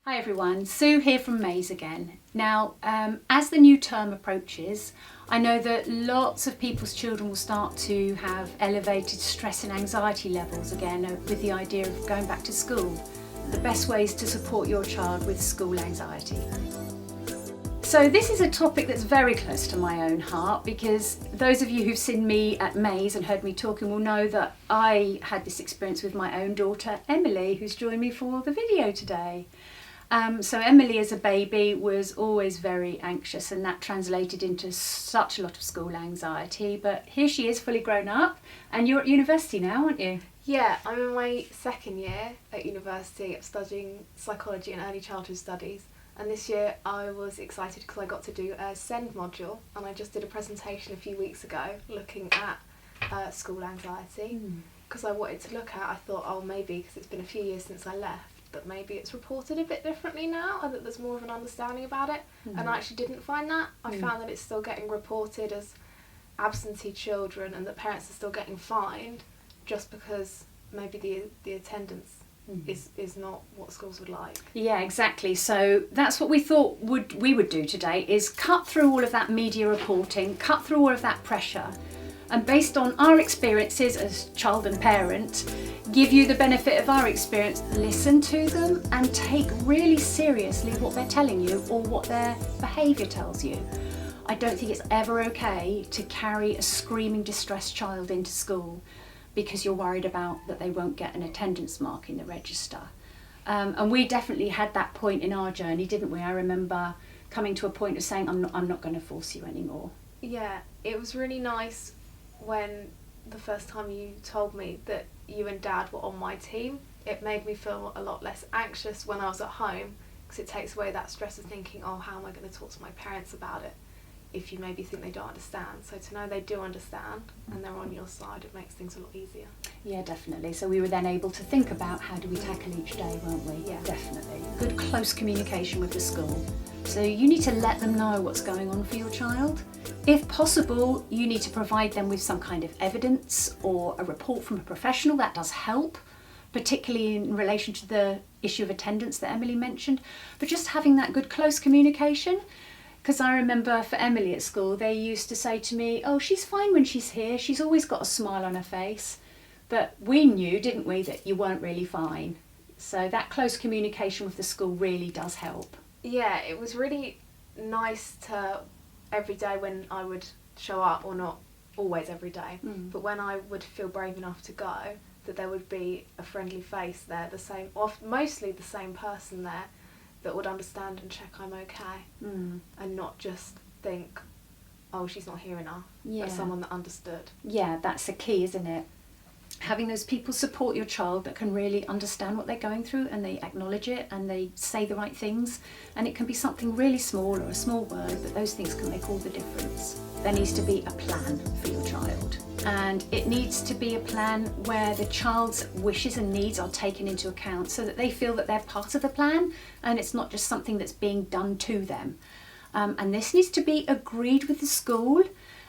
Hi everyone, Sue here from Maze again. Now, as the new term approaches, I know that lots of people's children will start to have elevated stress and anxiety levels again with the idea of going back to school. The best ways to support your child with school anxiety. So this is a topic that's very close to my own heart because those of you who've seen me at Maze and heard me talking will know that I had this experience with my own daughter Emily, who's joined me for the video today. So Emily as a baby was always very anxious, and that translated into such a lot of school anxiety, but here she is fully grown up, and you're at university now, aren't you? Yeah, I'm in my second year at university studying psychology and early childhood studies, and this year I was excited because I got to do a SEND module, and I just did a presentation a few weeks ago looking at school anxiety because I wanted to look at, I thought, oh maybe because it's been a few years since I left, that maybe it's reported a bit differently now and that there's more of an understanding about it. And I actually didn't find that. I found that it's still getting reported as absentee children and that parents are still getting fined just because maybe the attendance is not what schools would like. Yeah, exactly. So that's what we thought we would do today, is cut through all of that media reporting, cut through all of that pressure, and based on our experiences as child and parent, give you the benefit of our experience, listen to them and take really seriously what they're telling you or what their behaviour tells you. I don't think it's ever okay to carry a screaming distressed child into school because you're worried about that they won't get an attendance mark in the register. And we definitely had that point in our journey, didn't we? I remember coming to a point of saying, I'm not going to force you anymore. Yeah, it was really nice when the first time you told me that you and Dad were on my team. It made me feel a lot less anxious when I was at home because it takes away that stress of thinking, oh, how am I going to talk to my parents about it if you maybe think they don't understand. So to know they do understand and they're on your side, it makes things a lot easier. Yeah, definitely. So we were then able to think about how do we tackle each day, weren't we? Yeah. Definitely. Good close communication with the school. So you need to let them know what's going on for your child. If possible, you need to provide them with some kind of evidence or a report from a professional. That does help, particularly in relation to the issue of attendance that Emily mentioned. But just having that good close communication. Because I remember for Emily at school, they used to say to me, oh, she's fine when she's here. She's always got a smile on her face. But we knew, didn't we, that you weren't really fine. So that close communication with the school really does help. Yeah, it was really nice to every day when I would show up, or not always every day, but when I would feel brave enough to go, that there would be a friendly face there, the same, or mostly the same person there, that would understand and check I'm okay, and not just think, oh, she's not here enough, but someone that understood. Yeah, that's the key, isn't it? Having those people support your child that can really understand what they're going through and they acknowledge it and they say the right things. And it can be something really small or a small word, but those things can make all the difference. There needs to be a plan for your child. And it needs to be a plan where the child's wishes and needs are taken into account so that they feel that they're part of the plan and it's not just something that's being done to them. And this needs to be agreed with the school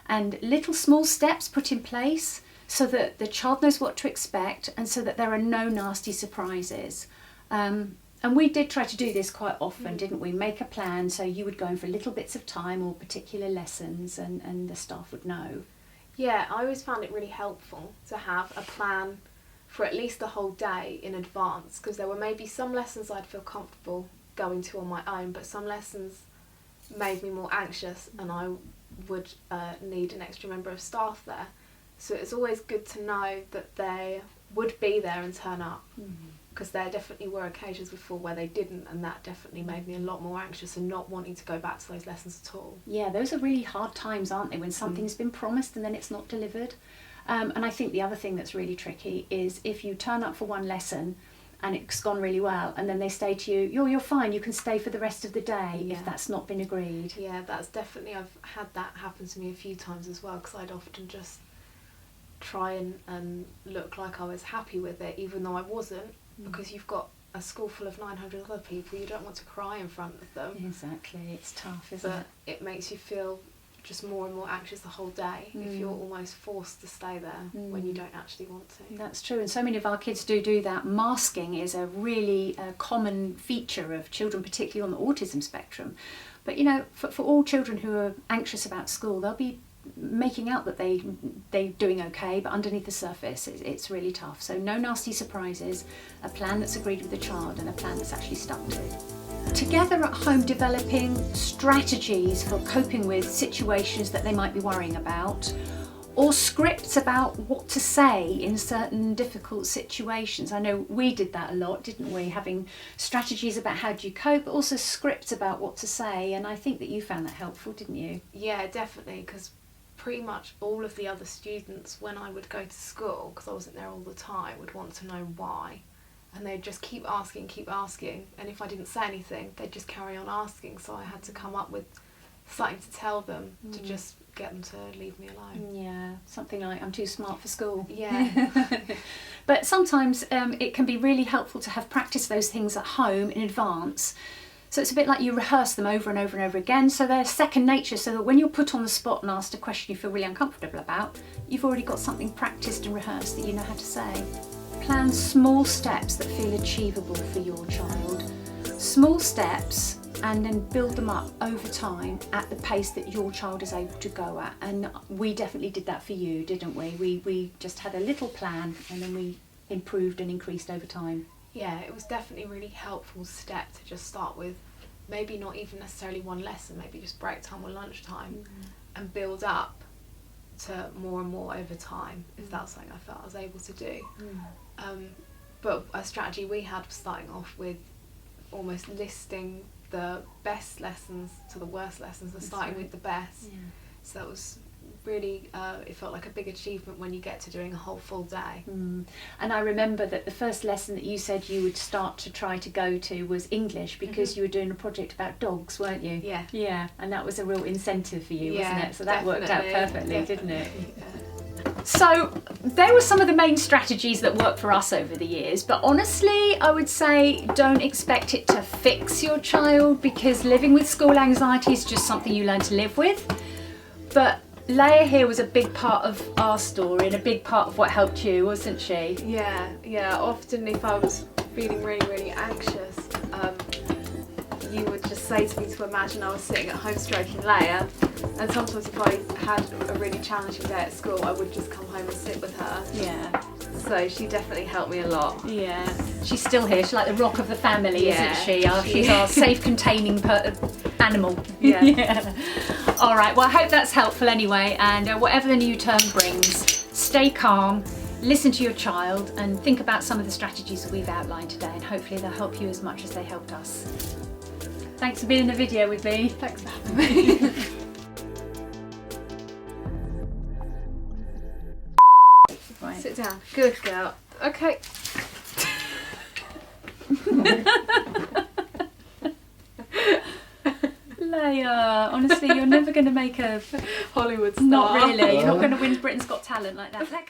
and little small steps put in place so that the child knows what to expect and so that there are no nasty surprises. And we did try to do this quite often, didn't we? Make a plan so you would go in for little bits of time or particular lessons and the staff would know. Yeah, I always found it really helpful to have a plan for at least the whole day in advance, because there were maybe some lessons I'd feel comfortable going to on my own, but some lessons made me more anxious and I would need an extra member of staff there. So it's always good to know that they would be there and turn up, because there definitely were occasions before where they didn't, and that definitely made me a lot more anxious and not wanting to go back to those lessons at all. Yeah, those are really hard times, aren't they, when something's been promised and then it's not delivered. And I think the other thing that's really tricky is if you turn up for one lesson and it's gone really well and then they say to you, you're fine, you can stay for the rest of the day, if that's not been agreed. Yeah, that's definitely, I've had that happen to me a few times as well, because I'd often just try and look like I was happy with it even though I wasn't, because you've got a school full of 900 other people, you don't want to cry in front of them. Exactly, it's tough, isn't it? But it makes you feel just more and more anxious the whole day if you're almost forced to stay there when you don't actually want to. That's true, and so many of our kids do that. Masking is a really common feature of children, particularly on the autism spectrum. But you know, for all children who are anxious about school, they'll be making out that they're doing okay, but underneath the surface it's really tough. So no nasty surprises, a plan that's agreed with the child and a plan that's actually stuck to. Together at home, developing strategies for coping with situations that they might be worrying about, or scripts about what to say in certain difficult situations. I know we did that a lot, didn't we? Having strategies about how do you cope, but also scripts about what to say, and I think that you found that helpful, didn't you? Yeah, definitely, because pretty much all of the other students, when I would go to school, because I wasn't there all the time, would want to know why. And they'd just keep asking, and if I didn't say anything, they'd just carry on asking, so I had to come up with something to tell them to just get them to leave me alone. Yeah, something like, I'm too smart for school. Yeah. But sometimes it can be really helpful to have practiced those things at home in advance. So it's a bit like you rehearse them over and over and over again, so they're second nature, so that when you're put on the spot and asked a question you feel really uncomfortable about, you've already got something practiced and rehearsed that you know how to say. Plan small steps that feel achievable for your child. Small steps, and then build them up over time at the pace that your child is able to go at. And we definitely did that for you, didn't we? We just had a little plan and then we improved and increased over time. Yeah, it was definitely a really helpful step to just start with, maybe not even necessarily one lesson, maybe just break time or lunchtime, and build up to more and more over time, if that's something I felt I was able to do. But a strategy we had was starting off with almost listing the best lessons to the worst lessons, and starting with the best. Yeah. So that was really, it felt like a big achievement when you get to doing a whole full day. And I remember that the first lesson that you said you would start to try to go to was English, because you were doing a project about dogs, weren't you? Yeah. Yeah, and that was a real incentive for you, wasn't it? So that definitely. worked out perfectly, didn't it? Yeah. So there were some of the main strategies that worked for us over the years, but honestly I would say don't expect it to fix your child, because living with school anxiety is just something you learn to live with. But Leia here was a big part of our story and a big part of what helped you, wasn't she? Yeah. Often if I was feeling really, really anxious, you would just say to me to imagine I was sitting at home stroking Leia, and sometimes if I had a really challenging day at school, I would just come home and sit with her. Yeah. So she definitely helped me a lot. Yeah. She's still here. She's like the rock of the family, Yeah. isn't she? She's our safe-containing animal. Yeah. Yeah. All right. Well, I hope that's helpful anyway. And whatever the new term brings, stay calm, listen to your child, and think about some of the strategies that we've outlined today. And hopefully they'll help you as much as they helped us. Thanks for being in the video with me. Thanks for having me. Right. Sit down. Good girl. Okay. Leia, honestly, you're never going to make a Hollywood star. Not really. You're not going to win Britain's Got Talent like that. Come here.